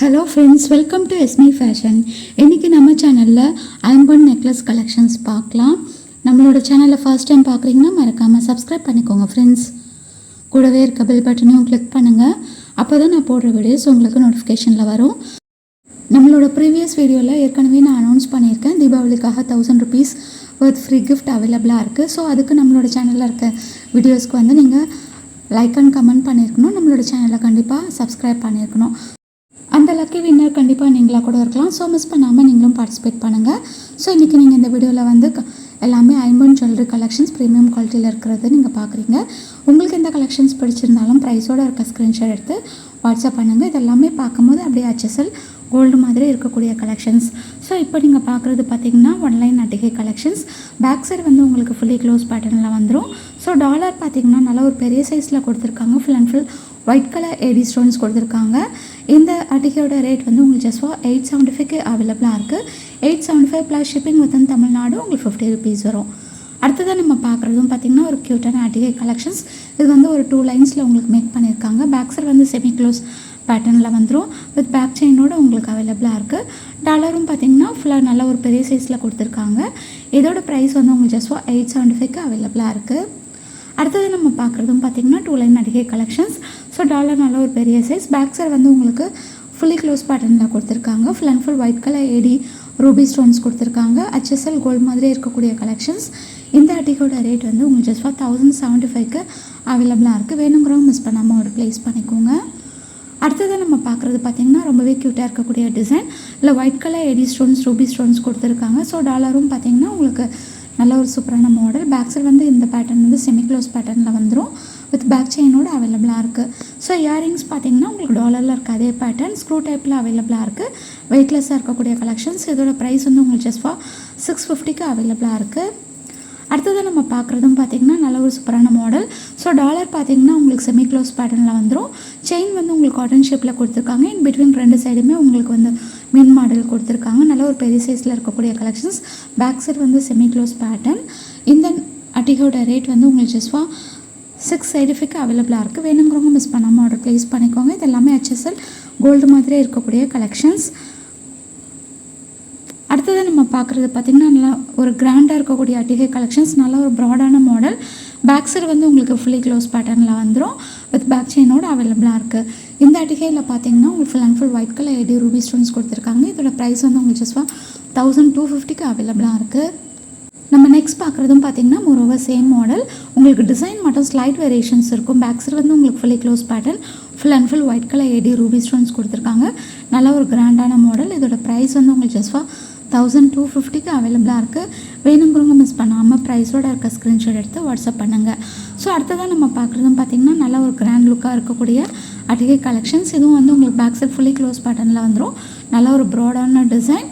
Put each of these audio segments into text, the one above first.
Hello friends, welcome to Esmi Fashion. இன்றைக்கி நம்ம சேனலில் ஐம்பன் நெக்லஸ் கலெக்ஷன்ஸ் பார்க்கலாம். நம்மளோட சேனலில் ஃபர்ஸ்ட் டைம் பார்க்குறீங்கன்னா மறக்காமல் சப்ஸ்கிரைப் பண்ணிக்கோங்க ஃப்ரெண்ட்ஸ். கூடவே இருக்க பெல் பட்டனையும் கிளிக் பண்ணுங்கள். அப்போ தான் நான் போடுற வீடியோஸ் உங்களுக்கு நோட்டிஃபிகேஷனில் வரும். நம்மளோட ப்ரீவியஸ் வீடியோவில் ஏற்கனவே நான் அனௌன்ஸ் பண்ணியிருக்கேன், தீபாவளிக்காக 1000 rupees வித் ஃப்ரீ கிஃப்ட் அவைலபிளாக இருக்குது. ஸோ அதுக்கு நம்மளோட சேனலில் இருக்க வீடியோஸ்க்கு வந்து நீங்கள் லைக் அண்ட் கமெண்ட் பண்ணியிருக்கணும். நம்மளோட சேனலை கண்டிப்பாக சப்ஸ்கிரைப் பண்ணியிருக்கணும். அந்த லக்கி வின்னர் கண்டிப்பாக நீங்களாக கூட இருக்கலாம். ஸோ மிஸ் பண்ணாமல் நீங்களும் பார்ட்டிசிபேட் பண்ணுங்கள். ஸோ இன்றைக்கி நீங்கள் இந்த வீடியோவில் வந்து எல்லாமே ஐம்பன் ஜுவல்லரி கலெக்ஷன்ஸ் ப்ரீமியம் குவாலிட்டியில் இருக்கிறது நீங்கள் பார்க்குறீங்க. உங்களுக்கு எந்த கலெக்ஷன்ஸ் பிடிச்சிருந்தாலும் ப்ரைஸோடு இருக்க ஸ்க்ரீன்ஷாட் எடுத்து வாட்ஸ்அப் பண்ணுங்கள். இது எல்லாமே பார்க்கும்போது அப்படியே HSL கோல்டு மாதிரி இருக்கக்கூடிய கலெக்ஷன்ஸ். ஸோ இப்போ நீங்கள் பார்க்குறது பார்த்திங்கன்னா ஒன்லைன் நட்டிகை கலெக்ஷன்ஸ். பேக் சைடு வந்து உங்களுக்கு ஃபுல்லி க்ளோஸ் பேட்டர்னில் வந்துடும். ஸோ டாலர் பார்த்திங்கன்னா நல்லா ஒரு பெரிய சைஸில் கொடுத்துருக்காங்க. Full and full white colour AD stones கொடுத்துருக்காங்க. இந்த அட்டிகையோட ரேட் வந்து உங்களுக்கு ஜஸ்ட் ஃபார் 875 அவைலபிளாக இருக்குது. 875 ப்ளஸ் ஷிப்பிங் வித்தின் தமிழ்நாடு உங்களுக்கு 50 rupees வரும். அடுத்ததாக நம்ம பார்க்குறதும் பார்த்திங்கன்னா ஒரு க்யூட்டான அட்டிகை கலெக்ஷன்ஸ். இது வந்து ஒரு 2 லைன்ஸில் உங்களுக்கு மேக் பண்ணியிருக்காங்க. பேக் சைடு வந்து செமி க்ளோஸ் பேட்டர்னில் வந்துடும். வித் பேக் செயினோடு உங்களுக்கு அவைலபிளாக இருக்குது. டாலரும் பார்த்திங்கன்னா ஃபுல்லாக நல்ல ஒரு பெரிய சைஸில் கொடுத்துருக்காங்க. இதோட ப்ரைஸ் வந்து உங்களுக்கு ஜஸ்ட் ஃபார் 875 அவைலபிளாக இருக்குது. அடுத்தது நம்ம பார்க்குறதும் பார்த்திங்கன்னா 2 லைன் நடிகை கலெக்ஷன்ஸ். ஸோ டாலர் நல்ல ஒரு பெரிய சைஸ். பேக் சைடு வந்து உங்களுக்கு ஃபுல்லி க்ளோஸ் பேட்டர்னில் கொடுத்துருக்காங்க. Full and full white colour AD ruby stones கொடுத்துருக்காங்க. HSL கோல்டு மாதிரி இருக்கக்கூடிய கலெக்ஷன்ஸ். இந்த அட்டிகோட ரேட் வந்து உங்களுக்கு ஜஸ்ட் ஃபார் 1075 அவைலபிளாக இருக்குது. வேணுங்கிறவங்க மிஸ் பண்ணாமல் ஒரு ப்ளேஸ் பண்ணிக்கோங்க. அடுத்தது நம்ம பார்க்குறது பார்த்திங்கன்னா ரொம்பவே க்யூட்டாக இருக்கக்கூடிய டிசைன். இல்லை white colour AD stones ruby stones கொடுத்துருக்காங்க. ஸோ டாலரும் பார்த்திங்கன்னா உங்களுக்கு நல்ல ஒரு சூப்பரான மாடல். பேக் சைடு வந்து இந்த பேட்டர்ன் வந்து செமி க்ளோஸ் பேட்டர்னில் வந்துடும். வித் பேக் செயினோடு அவைலபிளாக இருக்குது. ஸோ இயரிங்ஸ் பார்த்திங்கன்னா உங்களுக்கு டாலரில் இருக்க அதே பேட்டர்ன் ஸ்க்ரூ டைப்பில் அவைலபிளாக இருக்குது. வெயிட்லெஸ்ஸாக இருக்கக்கூடிய கலெக்ஷன்ஸ். இதோட ப்ரைஸ் வந்து உங்களுக்கு ஜஸ்ட் ஃபார் 650 அவைலபிளாக இருக்குது. அடுத்தது நம்ம பார்க்குறதும் பார்த்திங்கன்னா நல்ல ஒரு சூப்பரான மாடல். ஸோ டாலர் பார்த்திங்கன்னா உங்களுக்கு செமி க்ளோஸ் பேட்டர்னில் வந்துடும். செயின் வந்து உங்களுக்கு காட்டன் ஷேப்பில் கொடுத்துருக்காங்க. இன் பிட்வீன் 2 சைடுமே உங்களுக்கு வந்து மின் மாடல் கொடுத்துருக்காங்க. நல்ல ஒரு பெரிய சைஸில் இருக்கக்கூடிய கலெக்ஷன்ஸ். பேக் சைடு வந்து செமி க்ளோஸ் பேட்டர்ன். இந்த அட்டிகோட ரேட் வந்து உங்களுக்கு ஜஸ்ட் ஃபார் 685 அவைலபிளாக இருக்குது. வேணுங்கிறவங்க மிஸ் பண்ணாமல் ஆர்டர் ப்ளேஸ் பண்ணிக்கோங்க. இது எல்லாமே HSL கோல்டு மாதிரியே இருக்கக்கூடிய கலெக்ஷன்ஸ். அடுத்தது நம்ம பார்க்குறது பார்த்திங்கன்னா நல்லா ஒரு கிராண்டாக இருக்கக்கூடிய அட்டிகை கலெக்ஷன்ஸ். நல்ல ஒரு ப்ராடான மாடல். பேக் சைடு வந்து உங்களுக்கு ஃபுல்லி க்ளோஸ் பேட்டர்னில் வந்துடும். வித் பேக் செயினோடு அவைலபிளாக இருக்குது. இந்த அட்டிகையில் பார்த்திங்கன்னா உங்களுக்கு full and full white colour AD ruby stones கொடுத்துருக்காங்க. இதோட ப்ரைஸ் வந்து உங்களுக்கு ஜஸ்ட் ஃபார் 1250 அவைலபிளாக இருக்குது. நம்ம நெக்ஸ்ட் பார்க்குறதும் பார்த்திங்கன்னா மோரோவர் சேம் மாடல். உங்களுக்கு டிசைன் மட்டும் ஸ்லைட் வேரியேஷன்ஸ் இருக்கும். பேக் சைடு வந்து உங்களுக்கு fully close pattern full and full white colour AD ruby stones கொடுத்துருக்காங்க. நல்ல ஒரு கிராண்டான மாடல். இதோட ப்ரைஸ் வந்து உங்களுக்கு ஜஸ்ட் ஃபார் 1250 அவைலபிளாக இருக்குது. வேணுங்கிறவங்க மிஸ் பண்ணாமல் ப்ரைஸோடு இருக்க ஸ்க்ரீன்ஷாட் எடுத்து வாட்ஸ்அப் பண்ணுங்கள். ஸோ அடுத்ததாக நம்ம பார்க்குறதும் பார்த்திங்கன்னா நல்ல ஒரு கிராண்ட் லுக்காக இருக்கக்கூடிய அட்டிகை கலெக்ஷன்ஸ். இதுவும் வந்து உங்களுக்கு பேக் சைட் ஃபுல்லி க்ளோஸ் பேட்டர்னில் வந்துடும். நல்ல ஒரு ப்ராடான டிசைன்.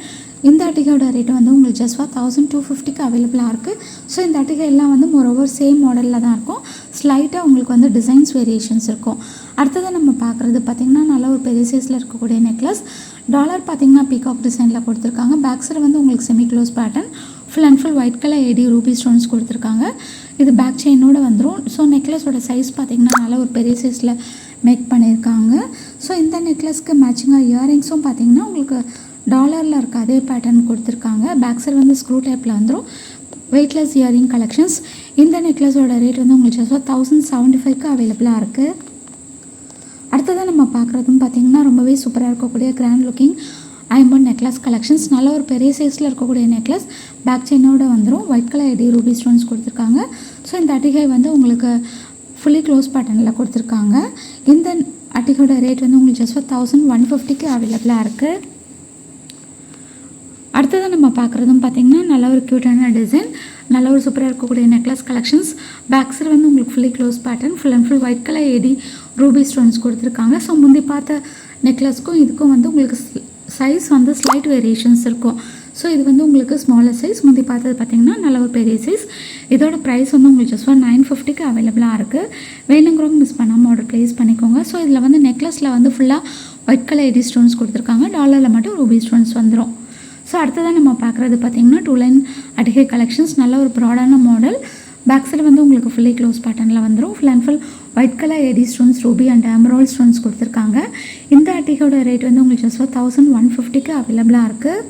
இந்த அட்டிகையோட ரேட்டு வந்து உங்களுக்கு ஜஸ்ட் ஃபார் 1250 அவைலபிளாக இருக்குது. ஸோ இந்த அட்டிகை எல்லாம் வந்து மோரோவர் சேம் மாடலில் தான் இருக்கும். ஸ்லைட்டாக உங்களுக்கு வந்து டிசைன்ஸ் வேரியேஷன்ஸ் இருக்கும். அடுத்தது நம்ம பார்க்குறது பார்த்திங்கன்னா நல்ல ஒரு பெரிய சைஸில் இருக்கக்கூடிய நெக்லஸ். டாலர் பார்த்திங்கன்னா பீகாக் டிசைனில் கொடுத்துருக்காங்க. பேக் சைடு வந்து உங்களுக்கு semi close pattern full and full white colour AD ruby stones கொடுத்துருக்காங்க. இது பேக் செயினோடு வந்துடும். ஸோ நெக்லஸோட சைஸ் பார்த்திங்கன்னா நல்ல ஒரு பெரிய சைஸில் மேக் பண்ணியிருக்காங்க. ஸோ இந்த நெக்லஸ்க்கு மேட்சிங்காக இயரிங்ஸும் பார்த்திங்கன்னா உங்களுக்கு டாலரில் இருக்க அதே பேட்டர்ன் கொடுத்துருக்காங்க. பேக் சைடு வந்து ஸ்க்ரூ டைப்பில் வந்துடும். Weightless earring collections. இந்த நெக்லஸோட ரேட் வந்து உங்களுக்கு ஜஸ்ட் 1075 அவைலபிளாக இருக்குது. அடுத்ததாக நம்ம பார்க்குறதும் பார்த்திங்கன்னா ரொம்பவே சூப்பராக இருக்கக்கூடிய கிராண்ட் லுக்கிங் ஐம்பன் நெக்லஸ் கலெக்ஷன்ஸ். நல்ல ஒரு பெரிய சைஸில் இருக்கக்கூடிய நெக்லஸ். பேக் செயினோடு வந்துடும். White colour AD ruby stones கொடுத்துருக்காங்க. ஸோ இந்த அட்டிகை வந்து உங்களுக்கு ஃபுல்லி க்ளோஸ் பேட்டர்னில் கொடுத்துருக்காங்க. இந்த அட்டிகையோட ரேட் வந்து உங்களுக்கு ஜஸ்ட் 1150 அவைலபிளாக இருக்குது. அடுத்ததாக நம்ம பார்க்குறதும் பார்த்திங்கன்னா நல்ல ஒரு க்யூட்டான டிசைன். நல்ல ஒரு சூப்பராக இருக்கக்கூடிய நெக்லஸ் கலெக்ஷன்ஸ். பேக் சைடு வந்து உங்களுக்கு fully close pattern full and full white colour AD ruby stones கொடுத்துருக்காங்க. ஸோ முந்தி பார்த்த நெக்லஸ்க்கும் இதுக்கும் வந்து உங்களுக்கு சைஸ் வந்து ஸ்லைட் வேரியேஷன்ஸ் இருக்கும். ஸோ இது வந்து உங்களுக்கு ஸ்மாலர் சைஸ். முந்தி பார்த்தது பார்த்திங்கன்னா நல்ல ஒரு பெரிய சைஸ். இதோட ப்ரைஸ் வந்து உங்களுக்கு ஜஸ்ட் ஃபார் 950 அவைலபிளாக இருக்குது. வேணுங்கிறவங்க மிஸ் பண்ணாமல் ஆர்டர் ப்ளேஸ் பண்ணிக்கோங்க. ஸோ இதில் வந்து நெக்லஸில் வந்து ஃபுல்லாக ஒயிட் கலர் ஏடி ஸ்டோன்ஸ் கொடுத்துருக்காங்க. டாலரில் மட்டும் ரூபி ஸ்டோன்ஸ் வந்துடும். ஸோ அடுத்ததாக நம்ம பார்க்குறது பார்த்திங்கன்னா 2 லைன் அட்டிகை கலெக்ஷன்ஸ். நல்ல ஒரு ப்ராடான மாடல். பேக் சைடு வந்து உங்களுக்கு ஃபுல்லி க்ளோஸ் பேட்டர்னில் வந்துடும். Full and full white colour AD stones, ruby and emerald stones கொடுத்துருக்காங்க. இந்த ஆர்டிக்கோட ரேட் வந்து உங்களுக்கு ஜஸ்ட் 1150க்கு அவைலபிளாக இருக்குது.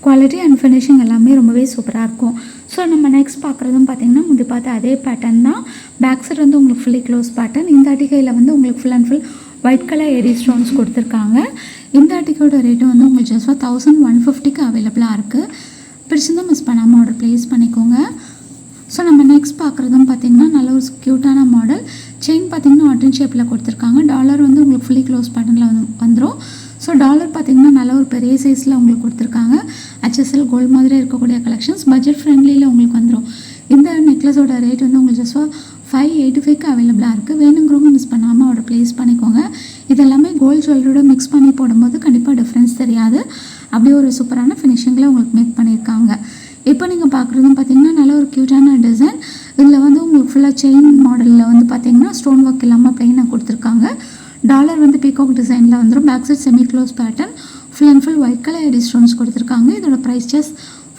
குவாலிட்டி அண்ட் ஃபினிஷிங் எல்லாமே ரொம்பவே சூப்பராக இருக்கும். ஸோ நம்ம நெக்ஸ்ட் பார்க்குறதும் பார்த்திங்கன்னா முந்தி பார்த்து அதே பேட்டர்ன் தான். பேக் சைட் வந்து உங்களுக்கு ஃபுல்லி க்ளோஸ் பேட்டர்ன். இந்த ஆர்டிக்கையில் வந்து உங்களுக்கு full and full white colour AD stones கொடுத்துருக்காங்க. இந்த ஆர்டிக்கோட ரேட்டு வந்து உங்களுக்கு ஜஸ்ட் 1150க்கு அவைலபிளாக இருக்குது. பிடிச்சிருந்தால் மிஸ் பண்ணாமல் ஆர்டர் ப்ளேஸ் பண்ணிக்கோங்க. ஸோ நம்ம நெக்ஸ்ட் பார்க்குறதும் பார்த்திங்கன்னா நல்ல ஒரு க்யூட்டான மாடல். செயின் பார்த்திங்கன்னா ஆட்டன் ஷேப்பில் கொடுத்துருக்காங்க. டாலர் வந்து உங்களுக்கு ஃபுல்லி க்ளோஸ் பேட்டர்னில் வந்துடும். ஸோ டாலர் பார்த்திங்கன்னா நல்ல ஒரு பெரிய சைஸில் உங்களுக்கு கொடுத்துருக்காங்க. HSL கோல்டு மாதிரி இருக்கக்கூடிய கலெக்ஷன்ஸ் பட்ஜெட் ஃப்ரெண்ட்லியில் உங்களுக்கு வந்துடும். இந்த நெக்லஸோட ரேட் வந்து உங்களுக்கு ஜஸ்ட் 585க்கு அவைலபிளாக இருக்குது. வேணுங்கிறவங்க மிஸ் பண்ணாமல் ஆர்டர் ப்ளேஸ் பண்ணிக்கோங்க. இதெல்லாமே கோல்டு ஜுவல்லரியோட மிக்ஸ் பண்ணி போடும்போது கண்டிப்பாக டிஃப்ரென்ஸ் தெரியாது. அப்படியே ஒரு சூப்பரான ஃபினிஷிங்கில் உங்களுக்கு மேக் பண்ணியிருக்காங்க. இப்போ நீங்கள் பார்க்குறதும் பார்த்திங்கன்னா நல்ல ஒரு க்யூட்டான டிசைன். இதில் வந்து உங்களுக்கு ஃபுல்லாக செயின் மாடலில் வந்து பார்த்திங்கன்னா ஸ்டோன் ஒர்க் இல்லாமல் ப்ளைனாக கொடுத்துருக்காங்க. டாலர் வந்து பீகாக் டிசைனில் வந்துடும். Back side semi close pattern. Full and full white colour AD stones கொடுத்துருக்காங்க. இதோட ப்ரைஸ் ஜஸ்ட்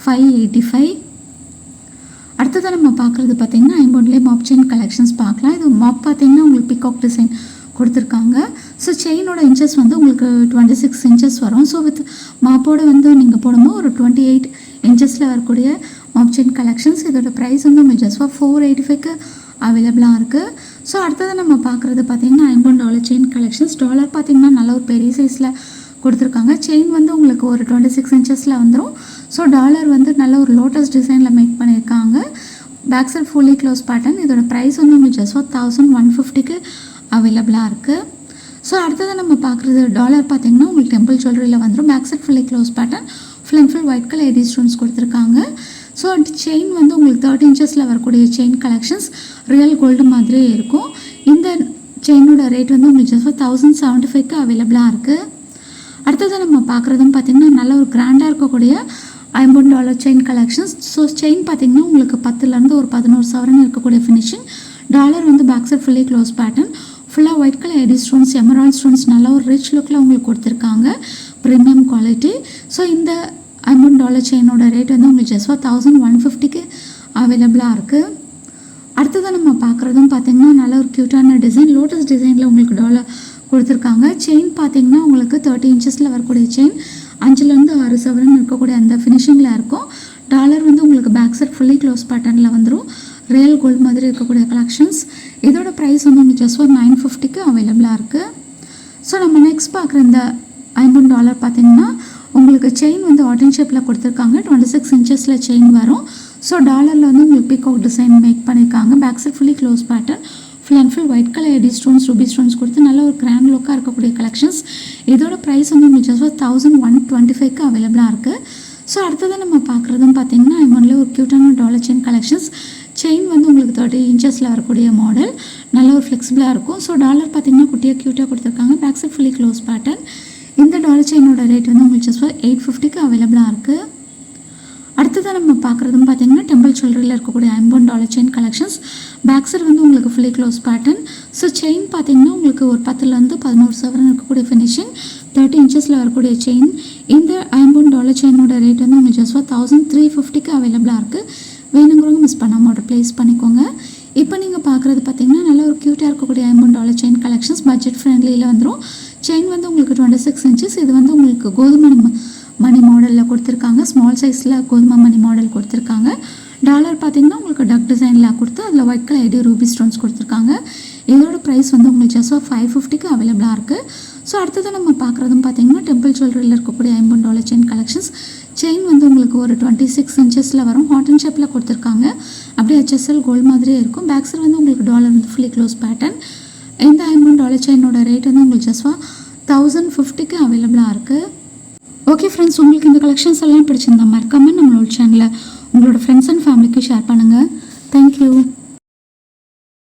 585. அடுத்ததாக நம்ம பார்க்குறது பார்த்திங்கன்னா ஐம்பொன்லேயே மாப் செயின் கலெக்ஷன்ஸ் பார்க்கலாம். இது மாப் பார்த்திங்கன்னா உங்களுக்கு பீகாக் டிசைன் கொடுத்துருக்காங்க. ஸோ செயினோட இன்ச்சஸ் வந்து உங்களுக்கு 26 இன்ச்சஸ் வரும். ஸோ வித் மாப்போடு வந்து நீங்கள் போடும்போது ஒரு 28 இன்ச்சஸில் வரக்கூடிய மாப் செயின் கலெக்ஷன்ஸ். இதோட ப்ரைஸ் வந்து உங்களுக்கு ஜஸ்ட் $485க்கு அவைலபிளாக இருக்குது. ஸோ அடுத்தது நம்ம பார்க்குறது பார்த்திங்கன்னா $50 செயின் கலெக்ஷன்ஸ். டாலர் பார்த்திங்கன்னா நல்ல ஒரு பெரிய சைஸில் கொடுத்துருக்காங்க. செயின் வந்து உங்களுக்கு ஒரு 26 இன்ச்சஸில் வந்துடும். ஸோ டாலர் வந்து நல்ல ஒரு லோட்டஸ் டிசைனில் மேக் பண்ணியிருக்காங்க. Back side fully close pattern. இதோட ப்ரைஸ் வந்து உங்களுக்கு ஜஸ்ட் 1150க்கு அவைலபிளாக இருக்குது. ஸோ அடுத்தது நம்ம பார்க்குறது டாலர் பார்த்திங்கன்னா உங்களுக்கு டெம்பிள் ஜுவல்லரியில் வந்துடும். Back side fully close pattern. Full and full white colour AD stones கொடுத்துருக்காங்க. ஸோ செயின் வந்து உங்களுக்கு 30 இன்ச்சஸில் வரக்கூடிய செயின் கலெக்ஷன்ஸ் ரியல் கோல்டு மாதிரியே இருக்கும். இந்த செயினோட ரேட் வந்து உங்களுக்கு ஜஸ்ட் 1075க்கு அவைலபிளாக இருக்குது. அடுத்தது நம்ம பார்க்குறதும் பார்த்திங்கன்னா நல்ல ஒரு கிராண்டாக இருக்கக்கூடிய $50 செயின் கலெக்ஷன்ஸ். ஸோ செயின் பார்த்திங்கன்னா உங்களுக்கு 10லேருந்து ஒரு 11 சவரன் இருக்கக்கூடிய ஃபினிஷிங். டாலர் வந்து back side fully close pattern. ஃபுல்லாக white colour AD stones, emerald stones நல்ல ஒரு ரிச் லுக்கில் உங்களுக்கு கொடுத்துருக்காங்க. Premium quality. ஸோ இந்த $50 செயினோட ரேட் வந்து உங்களுக்கு ஜஸ்ட் 1150க்கு அவைலபிளாக இருக்குது. அடுத்தது நம்ம பார்க்குறதும் பார்த்திங்கன்னா நல்ல ஒரு க்யூட்டான டிசைன். லோட்டஸ் டிசைனில் உங்களுக்கு டாலர் கொடுத்துருக்காங்க. செயின் பார்த்திங்கன்னா உங்களுக்கு 30 இன்ச்சஸில் வரக்கூடிய செயின் 5லேருந்து 6 சவரன் இருக்கக்கூடிய அந்த ஃபினிஷிங்கில் இருக்கும். டாலர் வந்து உங்களுக்கு பேக் சைட் ஃபுல்லி க்ளோஸ் பேட்டர்னில் வந்துடும். ரியல் கோல்டு மாதிரி இருக்கக்கூடிய கலெக்ஷன்ஸ். இதோட ப்ரைஸ் வந்து உங்களுக்கு ஜஸ்ட் $950க்கு அவைலபிளாக இருக்குது. ஸோ நம்ம நெக்ஸ்ட் பார்க்குற இந்த $50 பார்த்திங்கன்னா உங்களுக்கு செயின் வந்து ஆட்டன் ஷேப்பில் கொடுத்துருக்காங்க. 26 இன்ச்சஸில் செயின் வரும். ஸோ டாலரில் வந்து உங்களுக்கு பீகாக் டிசைன் மேக் பண்ணியிருக்காங்க. Back side fully close pattern. Full and full white colour AD stones, ruby stones கொடுத்து நல்ல ஒரு கிராண்ட் லுக்காக இருக்கக்கூடிய கலெக்ஷன்ஸ். இதோட ப்ரைஸ் வந்து உங்களுக்கு ஜஸ்ட் 1125க்கு அவைலபிளாக இருக்குது. ஸோ அடுத்தது நம்ம பார்க்குறதும் பார்த்திங்கன்னா ஐம்பொன்ல ஒரு க்யூட்டான டாலர் செயின் கலெக்ஷன்ஸ். செயின் வந்து உங்களுக்கு 30 இன்ச்சஸில் வரக்கூடிய மாடல். நல்ல ஒரு ஃப்ளெக்சிபிளாக இருக்கும். ஸோ டாலர் பார்த்திங்கன்னா குட்டியாக க்யூட்டாக கொடுத்துருக்காங்க. Back side fully close pattern. இந்த டாலர் செயினோட ரேட் வந்து உங்களுக்கு ஜஸ்ட் 850க்கு அவைலபிளாக இருக்குது. அடுத்ததாக நம்ம பார்க்குறதும் பார்த்திங்கன்னா டெம்பிள் ஜுவல்லரியில் இருக்கக்கூடிய $50 செயின் கலெக்ஷன்ஸ். பேக் சைடு வந்து உங்களுக்கு fully close pattern. So chain பார்த்திங்கன்னா உங்களுக்கு ஒரு 10லேருந்து 11 சவரன் இருக்கக்கூடிய ஃபினிஷிங். 30 இன்ச்சஸில் வரக்கூடிய செயின். இந்த $50 செயினோட ரேட் வந்து உங்களுக்கு ஜஸ்ட் 1350க்கு அவைலபிளாக இருக்குது. வேணுங்கிறவங்க மிஸ் பண்ணாமல் ஆர்டர் ப்ளேஸ் பண்ணிக்கோங்க. இப்போ நீங்கள் பார்க்குறது பார்த்திங்கன்னா நல்ல ஒரு க்யூட்டாக இருக்கக்கூடிய $50 செயின் கலெக்ஷன்ஸ் பட்ஜெட் ஃப்ரெண்ட்லியில் வந்துடும். செயின் வந்து உங்களுக்கு 26 இன்ச்சஸ். இது வந்து உங்களுக்கு கோதுமை மணி மாடலில் கொடுத்துருக்காங்க. ஸ்மால் சைஸில் கோதுமை மணி மாடல் கொடுத்துருக்காங்க. டாலர் பார்த்திங்கன்னா உங்களுக்கு டக் டிசைனில் கொடுத்து அதில் white colour AD ruby stones கொடுத்துருக்காங்க. இதோட ப்ரைஸ் வந்து உங்களுக்கு ஜஸ்ட் 550க்கு அவைலபிளாக இருக்குது. ஸோ அடுத்தது நம்ம பார்க்குறதும் பார்த்திங்கன்னா டெம்பிள் ஜுவல்லரியில் இருக்கக்கூடிய $50 செயின் கலெக்ஷன்ஸ். செயின் வந்து உங்களுக்கு ஒரு 26 இன்ச்சஸில் வரும். ஹாட் அண்ட் ஷேப்பில் கொடுத்துருக்காங்க. அப்படியே HSL கோல்டு மாதிரியே இருக்கும். பேக் சைடு வந்து உங்களுக்கு டாலர் வந்து ஃபுல்லி க்ளோஸ் பேட்டர்ன். இந்த $50 செயினோட ரேட் வந்து உங்களுக்கு ஜஸ்ட் 1050க்கு அவைலபிளாக இருக்குது. ஓகே ஃப்ரெண்ட்ஸ், உங்களுக்கு இந்த கலெக்ஷன்ஸ் எல்லாம் பிடிச்சிருந்தா மறக்காமல் நம்மளோட சேனலை உங்களோட ஃப்ரெண்ட்ஸ் அண்ட் ஃபேமிலிக்கு ஷேர் பண்ணுங்கள். தேங்க்யூ.